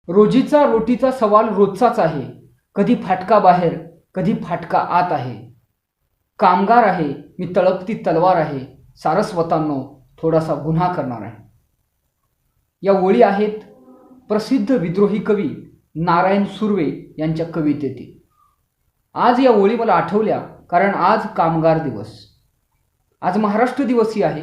रोजीचा रोटीचा सवाल रोजचाच आहे. कधी फाटका बाहेर, कधी फाटका आत आहे. कामगार आहे, मी तळपती तलवार आहे. सारस्वतांनो, थोडासा गुन्हा करणार आहे. या ओळी आहेत प्रसिद्ध विद्रोही कवी नारायण सुर्वे यांच्या कवितेतील. आज या ओळी मला आठवल्या कारण आज कामगार दिवस, आज महाराष्ट्र दिवसही आहे.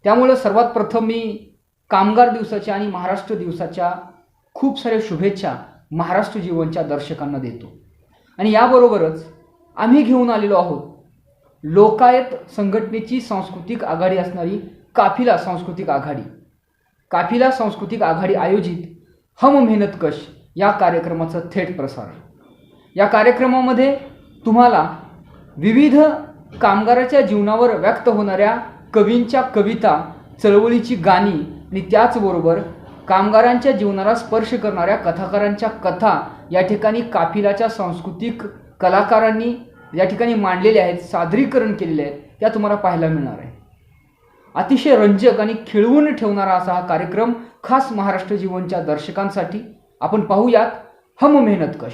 त्यामुळे सर्वात प्रथम मी कामगार दिवसाच्या आणि महाराष्ट्र दिवसाच्या खूप साऱ्या शुभेच्छा महाराष्ट्र जीवनच्या दर्शकांना देतो. आणि याबरोबरच आम्ही घेऊन आलेलो आहोत लोकायत संघटनेची सांस्कृतिक आघाडी असणारी काफिला सांस्कृतिक आघाडी. काफिला सांस्कृतिक आघाडी आयोजित हम मेहनतकश या कार्यक्रमाचं थेट प्रसारण. या कार्यक्रमामध्ये तुम्हाला विविध कामगाराच्या जीवनावर व्यक्त होणाऱ्या कवींच्या कविता, चळवळीची गाणी आणि त्याचबरोबर कामगारांच्या जीवनाला स्पर्श करणाऱ्या कथाकारांच्या कथा या ठिकाणी काफिलाच्या सांस्कृतिक कलाकारांनी या ठिकाणी मांडलेल्या आहेत, सादरीकरण केलेले आहेत, त्या तुम्हाला पाहायला मिळणार आहे. अतिशय रंजक आणि खिळवून ठेवणारा असा हा कार्यक्रम खास महाराष्ट्र जीवनच्या दर्शकांसाठी. आपण पाहूयात हम मेहनतकश.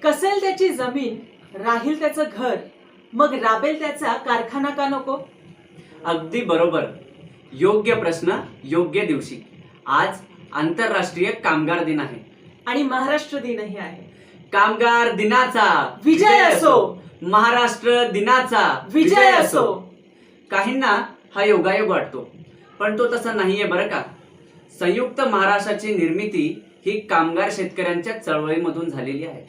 कसेल त्याची जमीन, राहील त्याचं घर, मग राबेल त्याचा कारखाना का नको? अगदी बरोबर. योग्य प्रश्न योग्य दिवशी. आज आंतरराष्ट्रीय कामगार दिन आहे आणि महाराष्ट्र दिनही आहे. कामगार दिनाचा विजय असो. महाराष्ट्र दिनाचा विजय असो. काहींना हा योगायोग वाटतो, पण तो तसा नाहीये बरं का. संयुक्त महाराष्ट्राची निर्मिती ही कामगार शेतकऱ्यांच्या चळवळीमधून झालेली आहे.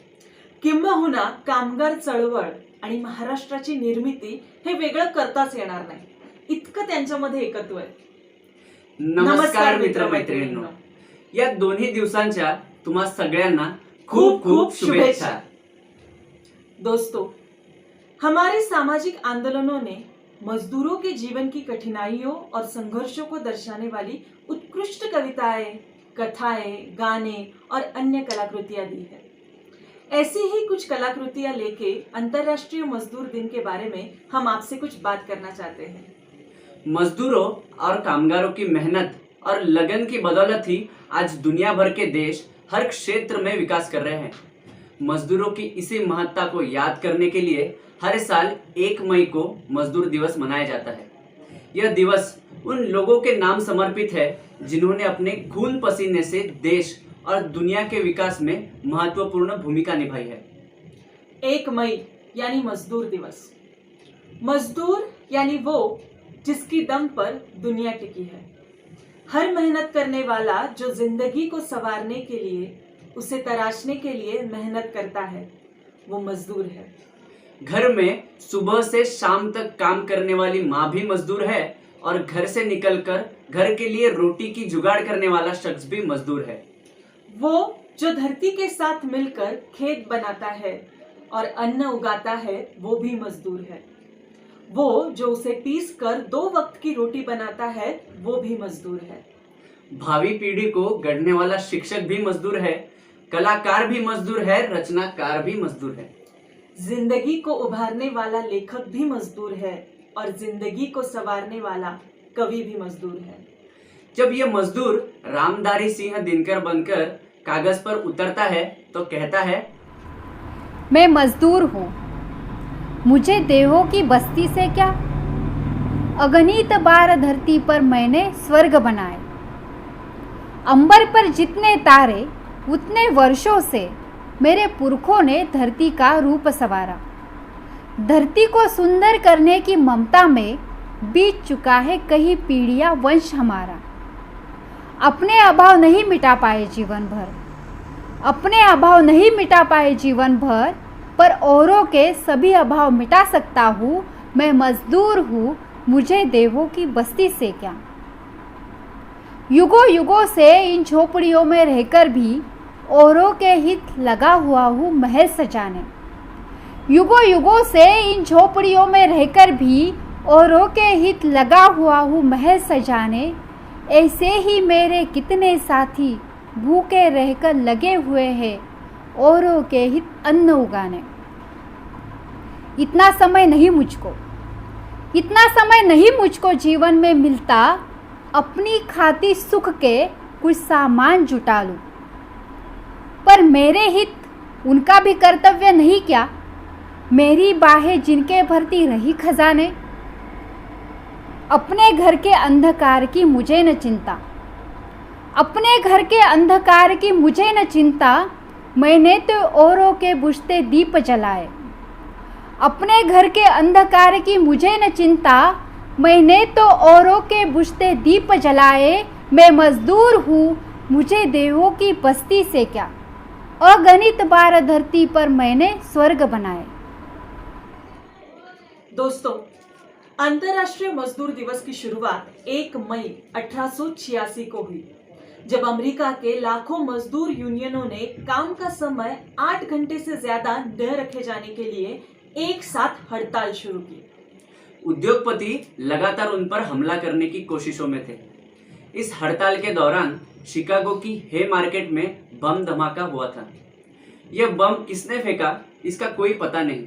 किंबहुना कामगार चळवळ आणि महाराष्ट्राची निर्मिती हे वेगळं करताच येणार नाही, इतकं त्यांच्यामध्ये एकत्व आहे. नमस्कार मित्रमैत्रिणींनो, या दोन्ही दिवसांच्या तुम्हा सगळ्यांना खूप खूप शुभेच्छा. दोस्तों, हमारे सामाजिक आंदोलनों ने मजदूरों के जीवन की कठिनाइयों और संघर्षों को दर्शाने वाली उत्कृष्ट कविताएं, कथाएं, गाने और अन्य कलाकृतियां दी है. ऐसी ही कुछ कलाकृतियां लेके अंतर्राष्ट्रीय मजदूर दिन के बारे में हम आपसे कुछ बात करना चाहते हैं. मजदूरों और कामगारों की मेहनत और लगन की बदौलत ही आज दुनिया भर के देश हर क्षेत्र में विकास कर रहे हैं. मजदूरों की इसी महत्ता को याद करने के लिए हर साल 1 मई को मजदूर दिवस मनाया जाता है. यह दिवस उन लोगों के नाम समर्पित है जिन्होंने अपने खून पसीने से देश और दुनिया के विकास में महत्वपूर्ण भूमिका निभाई है. 1 मई यानी मजदूर दिवस. मजदूर यानी वो जिसकी दम पर दुनिया टिकी है. हर मेहनत करने वाला जो जिंदगी को संवारने के लिए, उसे तराशने के लिए मेहनत करता है, वो मजदूर है. घर में सुबह से शाम तक काम करने वाली माँ भी मजदूर है और घर से निकलकर घर के लिए रोटी की जुगाड़ करने वाला शख्स भी मजदूर है. वो जो धरती के साथ मिलकर खेत बनाता है और अन्न उगाता है, वो भी मजदूर है. वो जो उसे पीस कर 2 वक्त की रोटी बनाता है, वो भी मजदूर है. भावी पीढ़ी को गढ़ने वाला शिक्षक भी मजदूर है, कलाकार भी मजदूर है, रचनाकार भी मजदूर है. जिंदगी को उभारने वाला लेखक भी मजदूर है और जिंदगी को संवारने वाला कवि भी मजदूर है. जब ये मजदूर रामधारी सिंह दिनकर बनकर कागज पर उतरता है तो कहता है, मैं मजदूर हूँ, मुझे देवों की बस्ती से क्या, अगणित बार धरती पर मैंने स्वर्ग बनाए. अंबर पर जितने तारे उतने वर्षों से मेरे पुरखों ने धरती का रूप संवारा. धरती को सुंदर करने की ममता में बीत चुका है कई पीढ़ियां वंश हमारा. अपने अभाव नहीं मिटा पाए जीवन भर, अपने अभाव नहीं मिटा पाए जीवन भर, पर औरों के सभी अभाव मिटा सकता हूँ. मैं मजदूर हूँ, मुझे देवों की बस्ती से क्या. युगों युगों से इन झोपड़ियों में रहकर भी औरों के हित लगा हुआ हूँ महल सजाने. युगों युगों से इन झोपड़ियों में रहकर भी औरों के हित लगा हुआ हूँ महल सजाने. ऐसे ही मेरे कितने साथी भूखे रहकर लगे हुए हैं औरों के हित अन्न उगाने. इतना समय नहीं मुझको, इतना समय नहीं मुझको जीवन में मिलता, अपनी खातिर सुख के कुछ सामान जुटा लूं। पर मेरे हित उनका भी कर्तव्य नहीं क्या? मेरी बाहें जिनके भरती रही खजाने। अपने घर के अंधकार की मुझे न चिंता, अपने घर के अंधकार की मुझे न चिंता, मैंने तो औरों के बुझते दीप जलाए। अपने घर के अंधकार की मुझे न चिंता, मैंने तो औरों के बुझते दीप जलाए। मैं मजदूर हूँ, मुझे देवों की बस्ती से क्या, अगणित बार धरती पर मैंने स्वर्ग बनाए। दोस्तों, अंतर्राष्ट्रीय मजदूर दिवस की शुरुआत 1 मई 1886 को हुई, जब अमेरिका के लाखों मजदूर यूनियनों ने काम का समय 8 घंटे से ज्यादा न रखे जाने के लिए एक साथ हड़ताल शुरू की। उद्योगपति लगातार उन पर हमला करने की कोशिशों में थे। इस हड़ताल के दौरान शिकागो की हे मार्केट में बम धमाका हुआ था। यह बम किसने फेंका इसका कोई पता नहीं,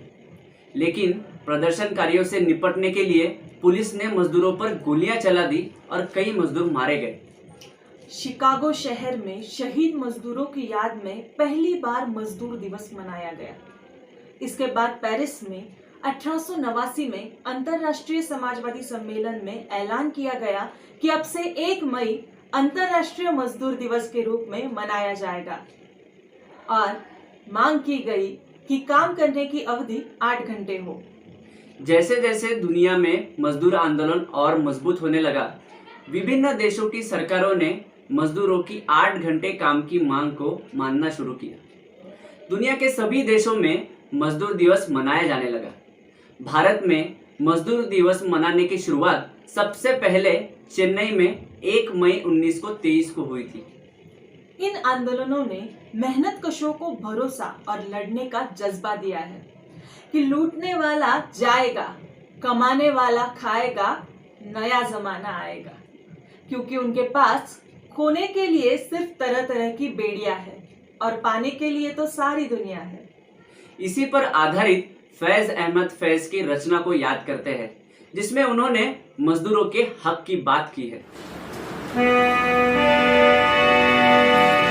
लेकिन प्रदर्शनकारियों से निपटने के लिए पुलिस ने मजदूरों पर गोलियां चला दी और कई मजदूर मारे गए। शिकागो शहर में शहीद मजदूरों की याद में पहली बार मजदूर दिवस मनाया गया। इसके बाद पेरिस में 1889 में अंतर्राष्ट्रीय समाजवादी सम्मेलन में ऐलान किया गया कि अब से 1 मई अंतर्राष्ट्रीय मजदूर दिवस के रूप में मनाया जाएगा और मांग की गई कि काम करने की अवधि 8 घंटे हो। जैसे जैसे दुनिया में मजदूर आंदोलन और मजबूत होने लगा, विभिन्न देशों की सरकारों ने मजदूरों की 8 घंटे काम की मांग को मानना शुरू किया। दुनिया के सभी देशों में मजदूर दिवस मनाया जाने लगा। भारत में मजदूर दिवस मनाने की शुरुआत सबसे पहले चेन्नई में 1 मई 1923 को हुई थी। इन आंदोलनों ने मेहनतकशों को भरोसा और लड़ने का जज्बा दिया है कि लूटने वाला जाएगा, कमाने वाला खाएगा, नया जमाना आएगा, क्योंकि उनके पास खोने के लिए सिर्फ तरह तरह की बेड़ियां है और पाने के लिए तो सारी दुनिया है। इसी पर आधारित फैज अहमद फैज की रचना को याद करते हैं, जिसमें उन्होंने मजदूरों के हक की बात की है।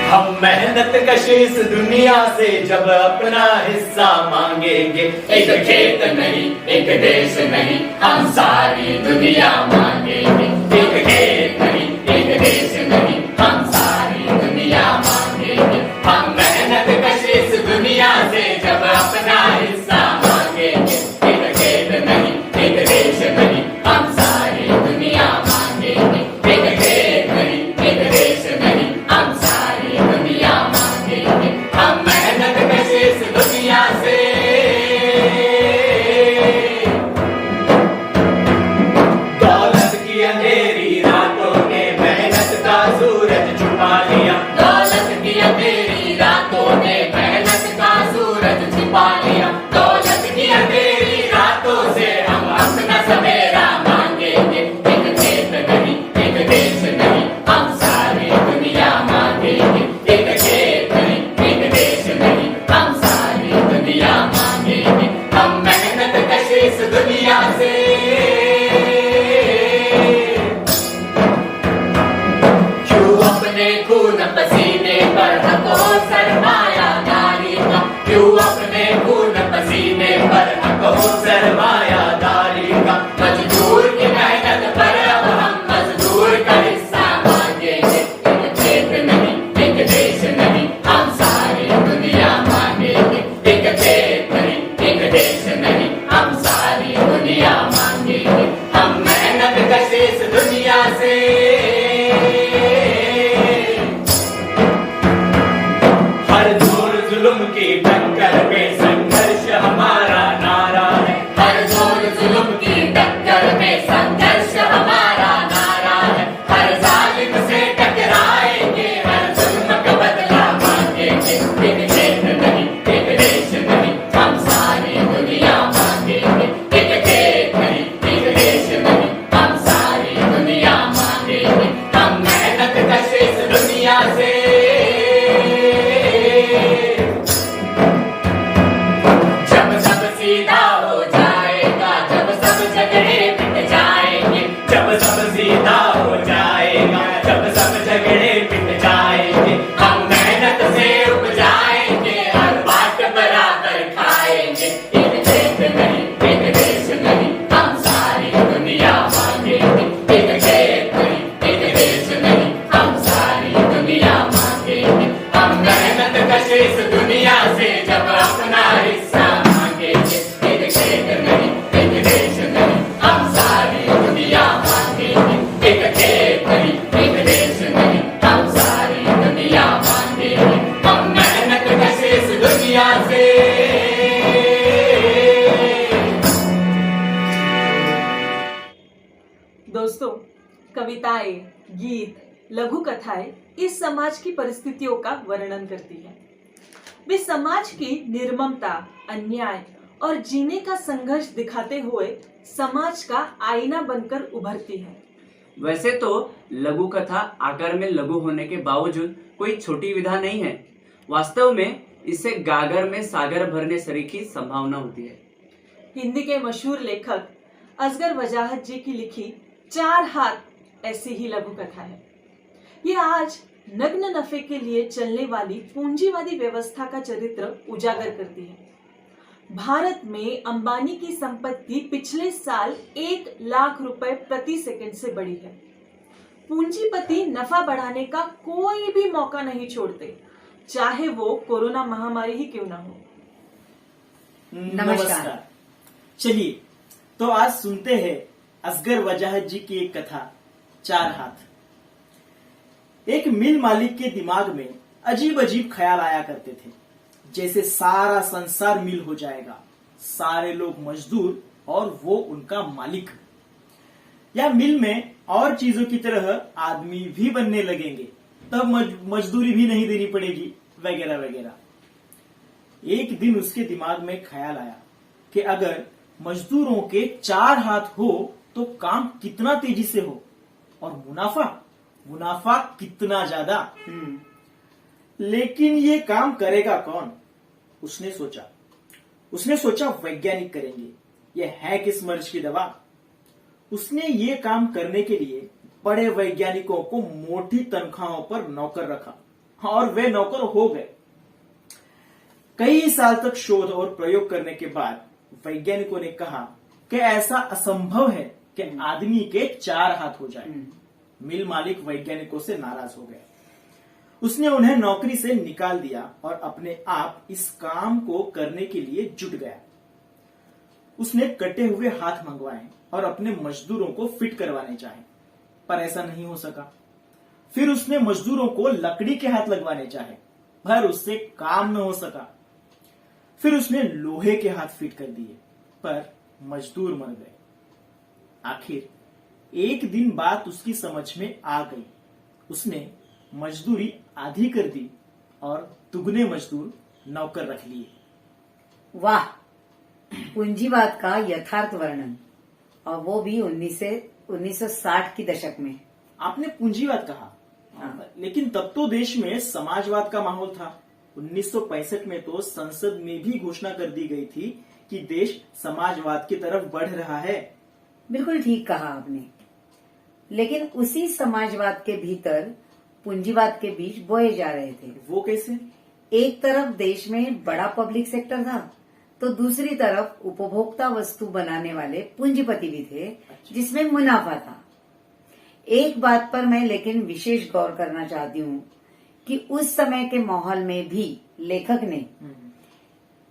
हम मेहनत कश इस दुनिया से जब अपना हिस्सा मांगेंगे, एक खेत नहीं, एक देश नहीं, हम सारी दुनिया मांगेंगे। एक खेत नहीं, एक देश नहीं, हम सारी दुनिया मांगेंगे। हम मेहनत कश इस दुनिया से जब अपना हिस्सा मांगेंगे, एक खेत नहीं, एक देश नहीं, हम सारी दुनिया मांगेंगे। एक खेत नहीं, एक देश नहीं, हम सारी दुनिया मांगेंगे। हम मेहनत कश इस दुनिया से दौलत की अंधेरी रातों ने मेहनत का सूरज छुपा लिया। दौलत की अंधेरी रातों ने मेहनत का सूरज छुपा लिया। दौलत की अंधेरी रातों से हम अपना सवेरा मांगेंगे। एक खेत नहीं, एक देश नहीं, हम सारी दुनिया मांगेंगे। एक खेत नहीं, एक देश नहीं, हम सारी दुनिया मांगेंगे। हम मेहनत कश इस दुनिया से क्यों अपने खून पसीने पर हको सरमाया दारी का, क्यों अपने खून पसीने पर हको सरमाया दारी का। मजदूर की मेहनत पर अब हम मजदूर का हिस्सा मांगेंगे। एक खेत नहीं, एक देश नहीं, हम सारी दुनिया मांगेंगे। एक खेत नहीं, एक देश नहीं, हम सारी दुनिया मांगेंगे। हम मेहनत कश इस दुनिया से हर जोर जुल्म की टक्कर में संघर्ष हमारा नारा है। हर जोर जुल्म की टक्कर में संघर्ष हमारा नारा है। हर जालिम से टकराएंगे, हर जुल्म का बदला मांगेंगे। एक खेत नहीं, एक देश नहीं, हम सारी दुनिया मांगेंगे। एक खेत नहीं, एक देश नहीं, हम सारी दुनिया मांगेंगे। हम मेहनत कश इस दुनिया से अपना हिस्सा मांगेंगे। एक खेत नहीं, एक देश नहीं, हम सारी दुनिया मांगेंगे। एक खेत नहीं, एक देश नहीं, हम सारी दुनिया मांगेंगे। हम मेहनत कशे इस दुनिया से। दोस्तों, कविताएं, गीत, लघु कथाएं इस समाज की परिस्थितियों का वर्णन करती है। वे समाज की निर्ममता, अन्याय और जीने का संघर्ष दिखाते हुए समाज का आईना बनकर उभरती है। वैसे तो लघु कथा आकार में लघु होने के बावजूद कोई छोटी विधा नहीं है। वास्तव में इसे गागर में सागर भरने सरीखी संभावना होती है। हिंदी के मशहूर लेखक असगर वजाहत जी की लिखी 4 हाथ ऐसी ही लघु कथा है। ये आज नग्न नफे के लिए चलने वाली पूंजीवादी व्यवस्था का चरित्र उजागर करती है। भारत में अंबानी की संपत्ति पिछले साल 1 लाख रुपए प्रति सेकंड से बढ़ी है। पूंजीपति नफा बढ़ाने का कोई भी मौका नहीं छोड़ते, चाहे वो कोरोना महामारी ही क्यों ना हो। नमस्कार। चलिए तो आज सुनते हैं असगर वजाहत जी की एक कथा 4 हाथ। एक मिल मालिक के दिमाग में अजीब अजीब ख्याल आया करते थे, जैसे सारा संसार मिल हो जाएगा, सारे लोग मजदूर और वो उनका मालिक, या मिल में और चीजों की तरह आदमी भी बनने लगेंगे, तब मजदूरी भी नहीं देनी पड़ेगी, वगैरह वगैरह। एक दिन उसके दिमाग में ख्याल आया कि अगर मजदूरों के 4 हाथ हो तो काम कितना तेजी से हो, और मुनाफा कितना ज्यादा। लेकिन ये काम करेगा कौन? उसने सोचा वैज्ञानिक करेंगे, ये है किस मर्ज की दवा। उसने ये काम करने के लिए बड़े वैज्ञानिकों को मोटी तनख्वाहों पर नौकर रखा, और वे नौकर हो गए। कई साल तक शोध और प्रयोग करने के बाद वैज्ञानिकों ने कहा कि ऐसा असंभव है कि आदमी के 4 हाथ हो जाए। मिल मालिक वैज्ञानिकों से नाराज हो गया। उसने उन्हें नौकरी से निकाल दिया और अपने आप इस काम को करने के लिए जुट गया। उसने कटे हुए हाथ मंगवाए और अपने मजदूरों को फिट करवाने चाहे, पर ऐसा नहीं हो सका। फिर उसने मजदूरों को लकड़ी के हाथ लगवाने चाहे, पर उससे काम न हो सका। फिर उसने लोहे के हाथ फिट कर दिए, पर मजदूर मर गए। आखिर एक दिन बात उसकी समझ में आ गई। उसने मजदूरी आधी कर दी और दुगने मजदूर नौकर रख लिए। वाह, पूंजीवाद का यथार्थ वर्णन, और वो भी 1960 की दशक में। आपने पूंजीवाद कहा, लेकिन तब तो देश में समाजवाद का माहौल था। 1965 में तो संसद में भी घोषणा कर दी गई थी कि देश समाजवाद की तरफ बढ़ रहा है। बिल्कुल ठीक कहा आपने। लेकिन उसी समाजवाद के भीतर पूंजीवाद के बीज बोए जा रहे थे। वो कैसे? एक तरफ देश में बड़ा पब्लिक सेक्टर था, तो दूसरी तरफ उपभोक्ता वस्तु बनाने वाले पूंजीपति भी थे, जिसमें मुनाफा था। एक बात पर मैं लेकिन विशेष गौर करना चाहती हूँ कि उस समय के माहौल में भी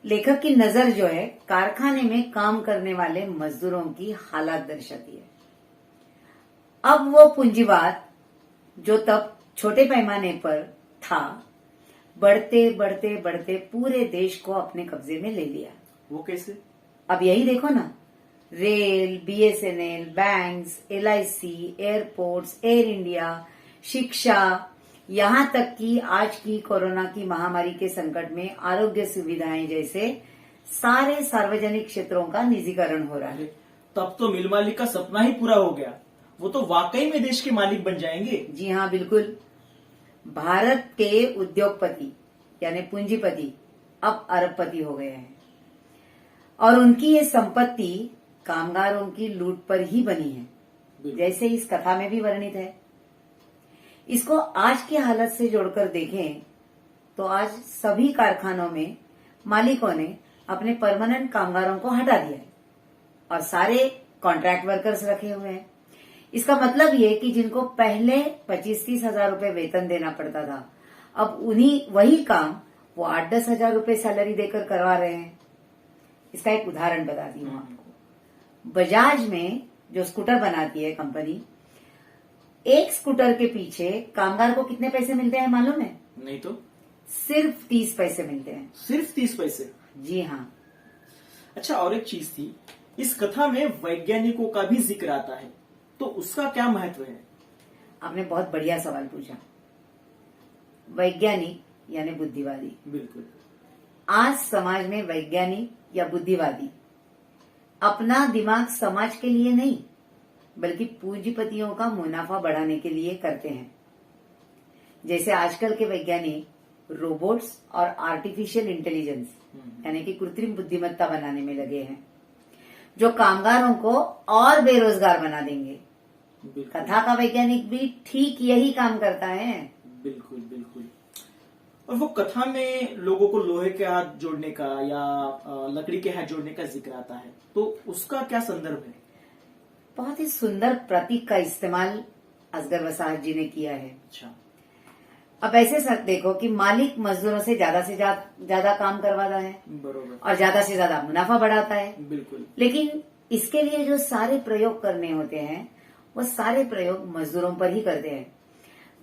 लेखक की नजर जो है कारखाने में काम करने वाले मजदूरों की हालत दर्शाती है। अब वो पूंजीवाद जो तब छोटे पैमाने पर था, बढ़ते बढ़ते बढ़ते पूरे देश को अपने कब्जे में ले लिया। वो कैसे? अब यही देखो ना, rail, BSNL, banks, LIC, airports, air India, शिक्षा, यहाँ तक कि आज की कोरोना की महामारी के संकट में आरोग्य सुविधाएं जैसे सारे सार्वजनिक क्षेत्रों का निजीकरण हो रहा है। तब तो मिल मालिक का सपना ही पूरा हो गया। वो तो वाकई में देश के मालिक बन जाएंगे। जी हाँ, बिल्कुल। भारत के उद्योगपति यानी पूंजीपति अब अरबपति हो गए हैं, और उनकी ये संपत्ति कामगारों की लूट पर ही बनी है, जैसे इस कथा में भी वर्णित है। इसको आज की हालत से जोड़कर देखें तो आज सभी कारखानों में मालिकों ने अपने परमानेंट कामगारों को हटा दिया है और सारे कॉन्ट्रैक्ट वर्कर्स रखे हुए हैं। इसका मतलब ये कि जिनको पहले 25-30 हजार रुपए वेतन देना पड़ता था, अब वही काम वो 8-10 हजार रुपए सैलरी देकर करवा रहे हैं। इसका एक उदाहरण बताती हूँ आपको। बजाज में जो स्कूटर बनाती है कंपनी, एक स्कूटर के पीछे कामगार को कितने पैसे मिलते हैं मालूम है? नहीं तो सिर्फ 30 पैसे मिलते हैं। सिर्फ 30 पैसे? जी हाँ। अच्छा, और एक चीज थी, इस कथा में वैज्ञानिकों का भी जिक्र आता है, तो उसका क्या महत्व है? आपने बहुत बढ़िया सवाल पूछा। वैज्ञानिक यानी बुद्धिवादी। बिल्कुल। आज समाज में वैज्ञानिक या बुद्धिवादी अपना दिमाग समाज के लिए नहीं बल्कि पूंजीपतियों का मुनाफा बढ़ाने के लिए करते हैं। जैसे आजकल के वैज्ञानिक रोबोट्स और आर्टिफिशियल इंटेलिजेंस यानी कि कृत्रिम बुद्धिमत्ता बनाने में लगे हैं, जो कामगारों को और बेरोजगार बना देंगे। बिल्कुल। कथा का वैज्ञानिक भी ठीक यही काम करता है। बिल्कुल बिल्कुल। और वो कथा में लोगों को लोहे के हाथ जोड़ने का या लकड़ी के हाथ जोड़ने का जिक्र आता है, तो उसका क्या संदर्भ है? बहुत ही सुंदर प्रतीक का इस्तेमाल असगर वसाहत जी ने किया है। अच्छा। अब ऐसे सब देखो कि मालिक मजदूरों से ज्यादा काम करवाता है बरोबर। और ज्यादा से ज्यादा मुनाफा बढ़ाता है। बिल्कुल। लेकिन इसके लिए जो सारे प्रयोग करने होते हैं वो सारे प्रयोग मजदूरों पर ही करते हैं।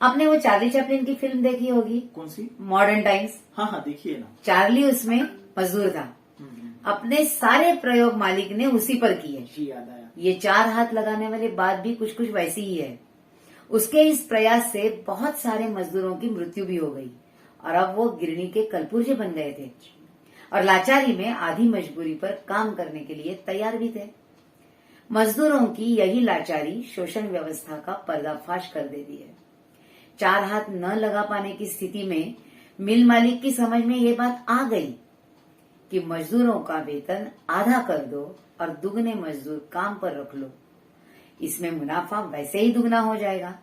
आपने वो चार्ली चैपलिन की फिल्म देखी होगी, कौन सी? Modern times. हाँ हाँ, देखिए ना। चार्ली उसमें मजदूर था। अपने सारे प्रयोग मालिक ने उसी पर किए। जी, याद आया। ये 4 हाथ लगाने वाली बात भी कुछ कुछ वैसी ही है। उसके इस प्रयास से बहुत सारे मजदूरों की मृत्यु भी हो गई और अब वो गिरनी के कलपुर्जे बन गए थे और लाचारी में आधी मजबूरी पर काम करने के लिए तैयार भी थे। मजदूरों की यही लाचारी शोषण व्यवस्था का पर्दाफाश कर देती है। 4 हाथ न लगा पाने की स्थिति में मिल मालिक की समझ में ये बात आ गई कि मजदूरों का वेतन आधा कर दो और दुगने मजदूर काम पर रख लो। इसमें मुनाफा वैसे ही दुगना हो जाएगा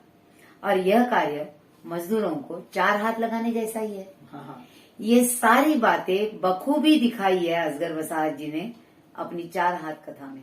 और यह कार्य मजदूरों को 4 हाथ लगाने जैसा ही है। हाँ। ये सारी बातें बखूबी दिखाई है असगर वसाहत जी ने अपनी 4 हाथ कथा में।